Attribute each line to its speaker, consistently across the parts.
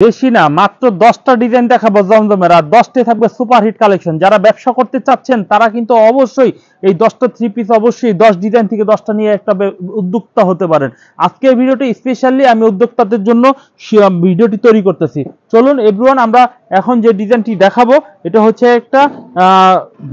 Speaker 1: বেশি না, মাত্র 10টা ডিজাইন দেখাবো জমজমের, আর 10টাই থাকবে সুপারহিট কালেকশন। যারা ব্যবসা করতে চাচ্ছেন তারা কিন্তু অবশ্যই এই 10টা থ্রি পিস অবশ্যই 10 ডিজাইন থেকে 10টা নিয়ে একটা উদ্যোক্তা হতে পারেন। আজকের ভিডিওটি স্পেশালি আমি উদ্যোক্তাদের জন্য ভিডিওটি তৈরি করতেছি। চলুন এভরিওয়ান, আমরা এখন যে ডিজাইনটি দেখাবো এটা হচ্ছে একটা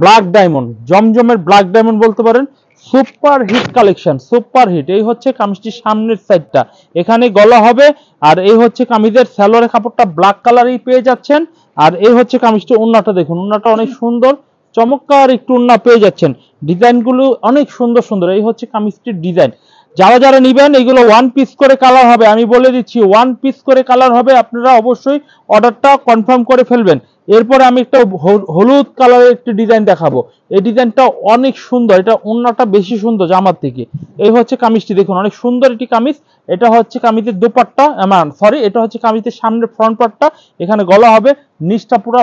Speaker 1: ব্ল্যাক ডায়মন্ড, জমজমের ব্ল্যাক ডায়মন্ড বলতে পারেন। Super hit collection, super hit. এই হচ্ছে কামিজটির সামনের সাইডটা, এখানে গলা হবে, আর এই হচ্ছে কামিজের সালোয়ারের কাপড়টা ব্ল্যাক কালারই পেয়ে যাচ্ছেন। আর এই হচ্ছে কামিজটির ওন্নাটা, দেখুন ওন্নাটা অনেক সুন্দর, চমৎকার একটু ওন্না পেয়ে যাচ্ছেন। ডিজাইনগুলো অনেক সুন্দর সুন্দর। এই হচ্ছে কামিজটির ডিজাইন। যারা যারা নিবেন এগুলো ওয়ান পিস করে কালার হবে, আমি বলে দিচ্ছি ওয়ান পিস করে কালার হবে। আপনারা অবশ্যই অর্ডারটা কনফার্ম করে ফেলবেন। এরপরে আমি একটা হলুদ কালারের একটি ডিজাইন দেখাবো। এই ডিজাইনটা অনেক সুন্দর, এটা ওন্নাটা বেশি সুন্দর জামার থেকে। এই হচ্ছে কামিজটি, দেখুন অনেক সুন্দর একটি কামিজ। এটা হচ্ছে কামিজের দোপাট্টা, সরি এটা হচ্ছে কামিজের সামনের ফ্রন্ট পার্টটা। এখানে গলা হবে, নিচটা পুরো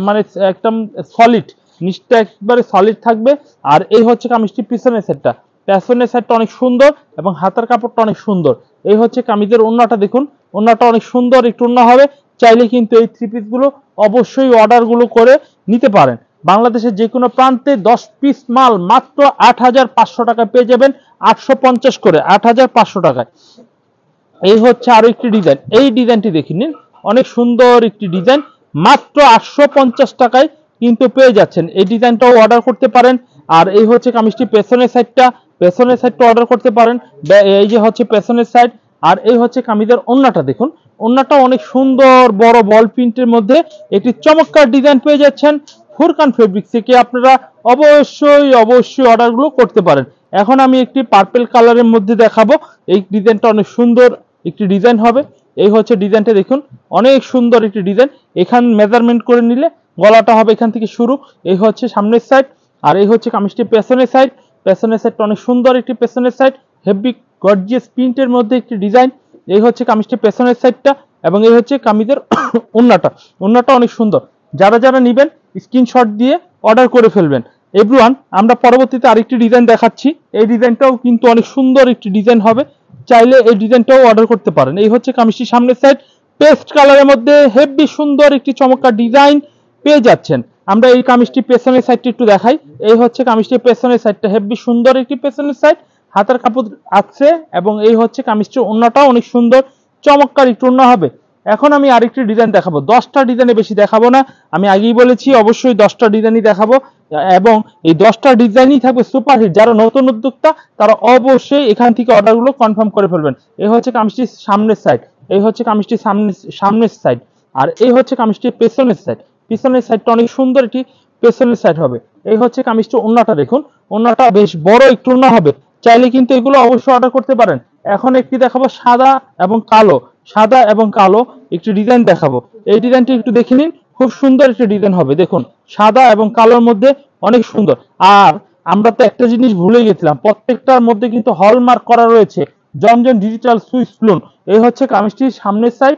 Speaker 1: মানে একদম সলিড, নিচটা একবারে সলিড থাকবে। আর এই হচ্ছে কামিজটি পিছনের সেটটা, পেছনের সাইডটা অনেক সুন্দর এবং হাতার কাপড়টা অনেক সুন্দর। এই হচ্ছে কামিজের ওন্নাটা, দেখুন ওন্নাটা অনেক সুন্দর একটু ওন্না হবে। চাইলে কিন্তু এই থ্রি পিস গুলো অবশ্যই অর্ডার গুলো করে নিতে পারেন। বাংলাদেশের যে কোনো প্রান্তে 10 পিস মাল মাত্র 8,500 টাকায় পেয়ে যাবেন, 850 করে 8,500 টাকায়। এই হচ্ছে আরো একটি ডিজাইন, এই ডিজাইনটি দেখে নিন, অনেক সুন্দর একটি ডিজাইন, মাত্র 850 টাকায় কিন্তু পেয়ে যাচ্ছেন। এই ডিজাইনটাও অর্ডার করতে পারেন। আর এই হচ্ছে কামিজটি পেছনের সাইডটা, পেছনের সাইডটা অর্ডার করতে পারেন। এই যে হচ্ছে পেছনের সাইড। আর এই হচ্ছে কামিজের ওন্নাটা, দেখুন ওন্নাটা অনেক সুন্দর বড় বল প্রিন্টের মধ্যে একটি চমৎকার ডিজাইন পেয়ে যাচ্ছেন। ফুরকান ফেব্রিক্স থেকে আপনারা অবশ্যই অবশ্যই অর্ডারগুলো করতে পারেন। এখন আমি একটি পার্পল কালারের মধ্যে দেখাবো। এই ডিজাইনটা অনেক সুন্দর একটি ডিজাইন হবে। এই হচ্ছে ডিজাইনটা, দেখুন অনেক সুন্দর একটি ডিজাইন। এখান মেজারমেন্ট করে নিলে গলাটা হবে এখান থেকে শুরু। এই হচ্ছে সামনের সাইড। আর এই হচ্ছে কামিজটি পেছনের সাইড, পেছনের সাইডটা অনেক সুন্দর একটি পেছনের সাইড, হেভি গর্জিয়াস প্রিন্টের মধ্যে একটি ডিজাইন। এই হচ্ছে কামিজটি পেছনের সাইডটা এবং এই হচ্ছে কামিজের ওন্নাটা, ওন্নাটা অনেক সুন্দর। যারা যারা নেবেন স্ক্রিনশট দিয়ে অর্ডার করে ফেলবেন। এভরিওয়ান, আমরা পরবর্তীতে আরেকটি ডিজাইন দেখাচ্ছি। এই ডিজাইনটাও কিন্তু অনেক সুন্দর একটি ডিজাইন হবে, চাইলে এই ডিজাইনটাও অর্ডার করতে পারেন। এই হচ্ছে কামিজটির সামনের সাইড, পেস্ট কালারের মধ্যে হেভি সুন্দর একটি চমৎকার ডিজাইন পেয়ে যাচ্ছেন। আমরা এই কামিজটি পেছনের সাইডটি একটু দেখাই। এই হচ্ছে কামিজটির পেছনের সাইডটা, হেভি সুন্দর একটি পেছনের সাইড, হাতের কাপড় আছে এবং এই হচ্ছে কামিজটির ওন্নাটাও অনেক সুন্দর চমৎকার একটু ওন্না হবে। এখন আমি আরেকটি ডিজাইন দেখাবো, 10টা ডিজাইনে বেশি দেখাবো না, আমি আগেই বলেছি অবশ্যই 10টা ডিজাইনই দেখাবো এবং এই 10টা ডিজাইনই থাকবে সুপারহিট। যারা নতুন উদ্যোক্তা তারা অবশ্যই এখান থেকে অর্ডারগুলো কনফার্ম করে ফেলবেন। এই হচ্ছে কামিজটির সামনের সাইড, এই হচ্ছে কামিজটির সামনের সাইড। আর এই হচ্ছে কামিজটির পেছনের সাইড, পিছনের সাইডটা অনেক সুন্দর একটি পেছনের সাইড হবে। এই হচ্ছে কামিজটির ওন্নাটা, দেখুন ওন্নাটা বেশ বড় একটু ওন্না হবে। চাইলে কিন্তু এগুলো অবশ্যই অর্ডার করতে পারেন। এখন একটি দেখাবো সাদা এবং কালো, সাদা এবং কালো একটি ডিজাইন দেখাবো। এই ডিজাইনটি একটু দেখে নিন, খুব সুন্দর একটি ডিজাইন হবে। দেখুন সাদা এবং কালোর মধ্যে অনেক সুন্দর। আর আমরা তো একটা জিনিস ভুলে গেছিলাম, প্রত্যেকটার মধ্যে কিন্তু হলমার্ক করা রয়েছে জমজম ডিজিটাল সুইস লুন। এই হচ্ছে কামিজটির সামনের সাইড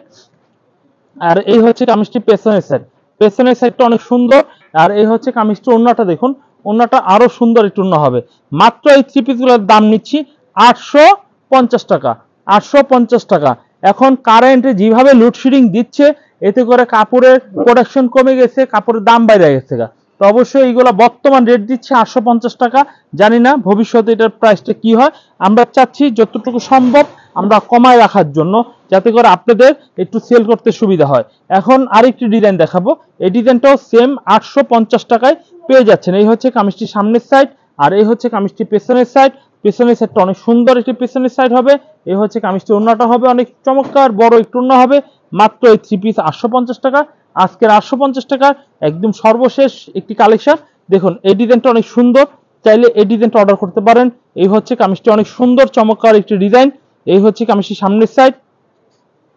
Speaker 1: আর এই হচ্ছে কামিজটির পেছনের সাইড, পেছনের সাইডটা অনেক সুন্দর। আর এই হচ্ছে কামিজটির ওন্নাটা, দেখুন ওন্নাটা আরো সুন্দর একটু ওন্না হবে। মাত্র এই থ্রি পিসগুলোর দাম নিচ্ছি 850 টাকা, 850 টাকা। এখন কারেন্টে যেভাবে লোডশেডিং দিচ্ছে এতে করে কাপড়ের প্রোডাকশন কমে গেছে, কাপড়ের দাম বাইরে গেছে। তো অবশ্যই এইগুলো বর্তমান রেট দিচ্ছে 850 টাকা। জানি না ভবিষ্যতে এটার প্রাইসটা কি হয়, আমরা চাচ্ছি যতটুকু সম্ভব আমরা কমায় রাখার জন্য, যাতে করে আপনাদের একটু সেল করতে সুবিধা হয়। এখন আরেকটি ডিজাইন দেখাবো, এই ডিজাইনটাও সেম 850 টাকায় পেয়ে যাচ্ছেন। এই হচ্ছে কামিজটির সামনের সাইড আর এই হচ্ছে কামিজটির পেছনের সাইড, পেছনের সাইডটা অনেক সুন্দর একটি পেছনের সাইড হবে। এই হচ্ছে কামিজটি ওন্নাটা হবে অনেক চমৎকার বড় একটু ওন্না হবে। মাত্র এই থ্রি পিস 850 টাকা। আজকের 850 টাকার একদম সর্বশেষ একটি কালেকশন। দেখুন এই ডিজাইনটা অনেক সুন্দর, চাইলে এই ডিজাইনটা অর্ডার করতে পারেন। এই হচ্ছে কামিজটি অনেক সুন্দর চমৎকার একটি ডিজাইন। এই হচ্ছে কামিজটির সামনের সাইড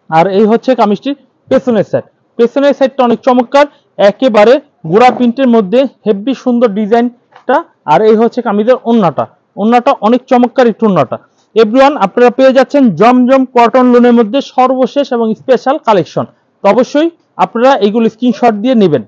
Speaker 1: আর এই হচ্ছে কামিজটির পেছনের সাইড, পেছনের সাইডটা অনেক চমৎকার, একেবারে গোড়া প্রিন্টের মধ্যে হেভি সুন্দর ডিজাইনটা। আর এই হচ্ছে কামিজের ওন্নাটা, ওন্নাটা অনেক চমৎকার একটু ওন্নাটা। এভরিওয়ান, আপনারা পেয়ে যাচ্ছেন জমজম কটন লুনের মধ্যে সর্বশেষ এবং স্পেশাল কালেকশন। তো অবশ্যই আপনারা এইগুলো স্ক্রিনশট দিয়ে নেবেন।